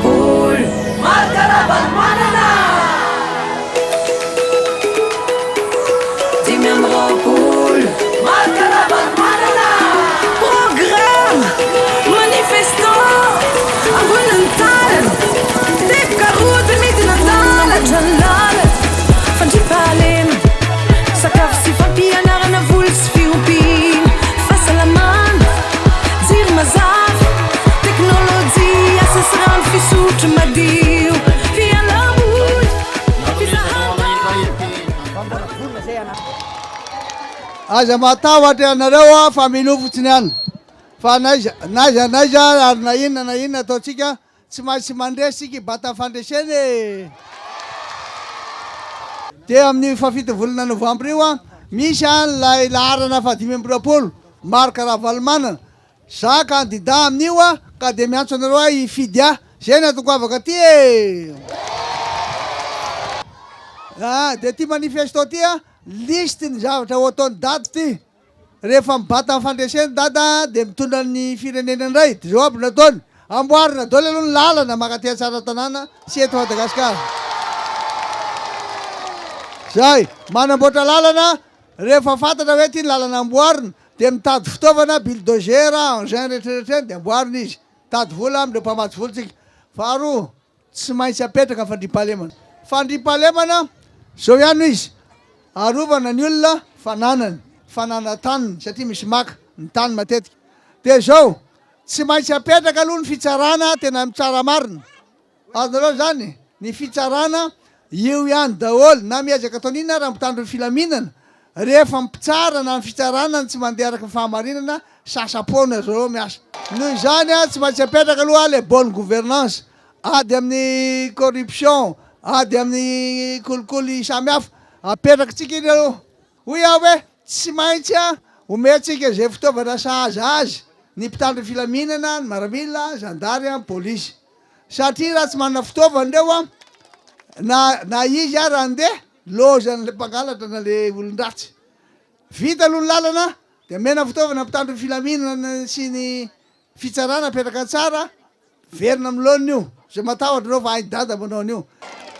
roapolo markaravany manana dimy amby roapolo markaravany manana programme manifestant amboniny tany tekaroty midina talatra lala fandrimpalema sakafo sy fampianarana volo sy fiompiana fahasalamana jiro mazava teknôlôjia asa sy rano fisotro madio fialamoly aza matahotra anareo fa minofotsiny any fa naiza ary na inona ataotsika tsy maintsy mandresika bata fandreseny de amin'ny fafito volana novambra io a misy any lay laharana fa 520 markaravany manana za kandida amin'io a ka de miantso anareo a ifidy a zay ny atoko avaka ty de ty manifesto ty a listiny zavatra ho ataony dady ty rehefa mibata amin'ny fandreseny dada de mitondra ny firenena ndray de zao aby nataony amboarina daholo aloha ny lalana makatia Tsaratanana sy eto Madagasikara zay manamboatra lalana rehefa fantatra hoe ty lalana amboarina de mitady fitaovana bulldozer engin rehetrarehetra de amboarina izy tady vola amindreo mpamatsy volotsika faharoa tsy maintsy apetraka fandrimpahalemana fandrimpahalemana zao ihany izy arovana ny olona fanana-taniny satria misy maka ny tany matetika de zao tsy maintsy apetraka aloha ny fitsarana tena mitsara marina azonareo zany ny fitsarana io ihany daholo na miezaka ataony inona raha mitandro ny filaminana rehefa mipitsara na ny fitsarana tsy mandeha araka fahamarinana sasapona zao miasa noho izany a tsy maintsy apetraka aloha le bonne gouvernance ady amin'ny corruption ady amin'ny kolikoly samy hafa apetraka tsika iny aloha hoy aho hoe tsy maintsy a omentsika zay fitaovana sahaza azy ny mpitandro filaminana ny maramila zandary a polisy satria raha tsy manana fitaovana ndreo a na izy a raha andeha lozan'le mpangalatra na le olon-dratsy vita aloha ny lalana de mena fitaovana mpitandro ny filaminana sy ny fitsarana apetraka tsara verina am'lohany io zay matahotra reo fa hainy dada manao an'io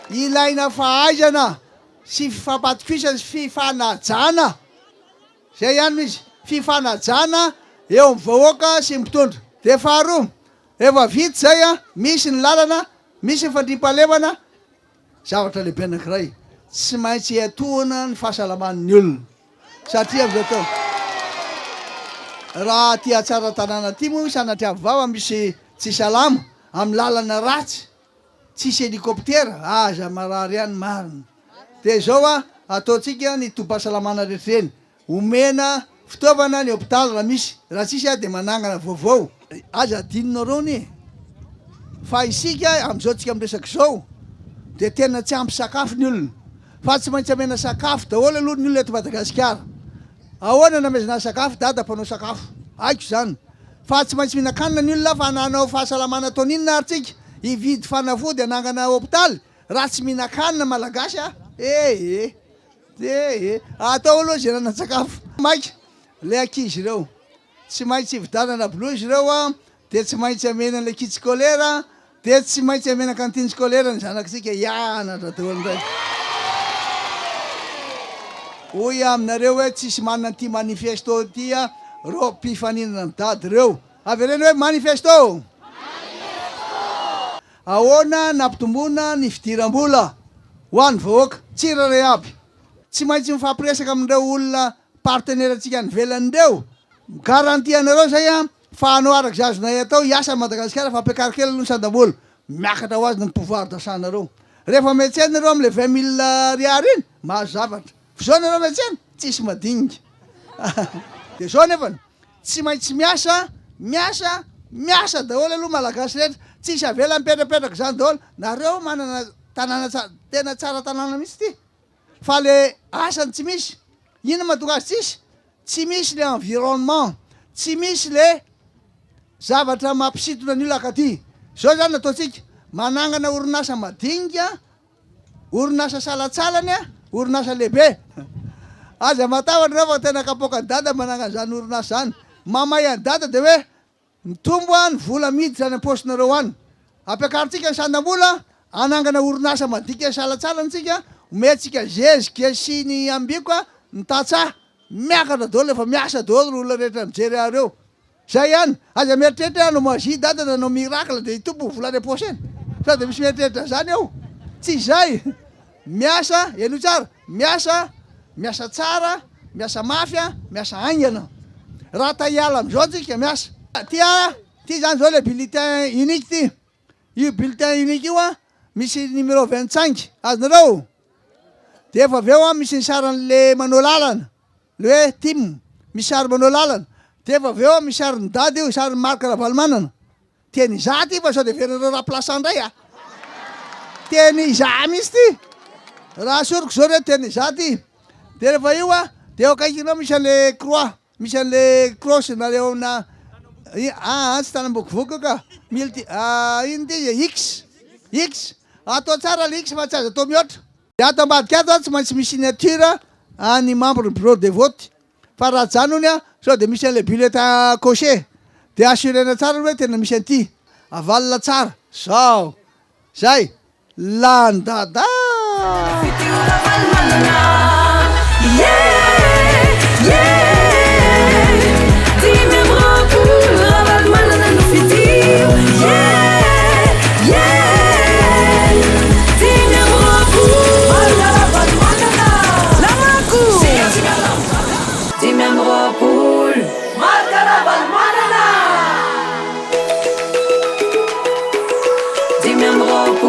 ilaina fahaizana sy fifampatokisana sy fifanajana zay ihany misy fifanajana eo amin'ny vahoaka sy mitondra de faharoa efa vita zay a misy ny lalana misy ny fandrimpahalemana zavatra lehibe anankiray tsy maintsy atohana ny fahasalaman'ny olona satria am'zao tao raha tia Tsaratanana ty moa sanatria vava misy tsy salama amin'ny lalana ratsy tsisy helikoptera aza marary ihany marina de zao a ataotsika ny tom-pahasalamana rehetrareny omena fitaovana ny hôpitaly raha misy raha tsisy a de manangana vaovao aza adinonareo ny fa isika am'izao tsika amresaky zao de tena tsy ampy sakafo ny olona fa tsy maintsy amena sakafo daholo aloha ny olona eto Madagasikara ahoana namezana sakafo dada mpanao sakafo aiko zany fa tsy maintsy mihinan-kanina ny olona fa nanao fahasalamana ataony inona ary tsika ividy fanafody anangana hôpitaly raha tsy mihinan-kanina malagasy a atao aloha zay nanan-tsakafo maika le ankizy reo tsy maintsy ividanana blouse reo a de tsy maintsy amena le kit scolaire de tsy maintsy amena cantine scolaire ny zanakitsika ianatra daholo ndray hoy aminareo hoe tsisy manana ty manifesto ty a ro mpifaninana ny dady reo avy reny hoe manifesto ahoana nampitomboana ny fidiram-bola ho an'ny vahoaka tsirare aby tsy maintsy mifampiresaka amindreo olona partenaire atsika ny velan'ireo garantie anareo zay a fa anao araky zazonay atao hiasa Madagasikara fa ampiakarikely aloha ny sandam-bola miakatra ho azy ny pouvoir dasanareo rehefa metsena nareo am'le 20 000 riary iny mahazo zavatra zao nareo metsena tsisy madinika de zao nefany tsy maintsy miasa daholo aloha malagasy rehetra tsisy avela mipetrapetraka zany daholo nareo manana tanàna tena tsara tanàna mihitsy ty fa le asany tsy misy ina mahatonga azy tsy misy le environnement tsy misy le zavatra mampisitona ny olo akaty zao zany ataotsika manangana orinasa madinika orinasa salatsalany a orinasa lehibe aza matahotra reo fa tena kapoka ny dada manangana zany orinasa zany mamay any dada de hoe mitombo a ny vola midy zany am-postinareo any ampiakarintsika ny sandam-bola anangana orinasa madika salatsalantsika omentsika zezika sy ny ambikoa nitatsa miakatra daholo efa miasa daholo ny olona rehetra mijery areo zay ihany aza mieritreritra no magie dadana no miracle de itombo volany aposeny sao de misy mieritreritra zany ao tsy zay miasa eno tsara miasa tsara miasa mafia miasa aingana raha taiala am'izao antsika miasa ty zany zao le bulletin unique ty io bulletin unique io a misy numéro 25 azonareo de efa aveo a misy ny saran'le manao lalana le hoe tim misy sary manao lalana de efa aveo a misy sariny dady io sariny marika ravalimanana teny za ty fa sao de verareo raha place ndray a teny za misy ty raha soriko zao re teny za ty de rehefa io a de eo akaikinao misy an'le croix misy an'le cross nareo amina tsy tanambokivoky ka ino ty x atao tsara le x fa tsy azo atao mihoatra de ato ambadika ato a tsy maintsy misy signature any membre bureau de vote fa raha janony a sao de misy an'le bulletin coché de assurena tsara hoe tena misy an'ity avalina tsara sao zay landada Dimmi amro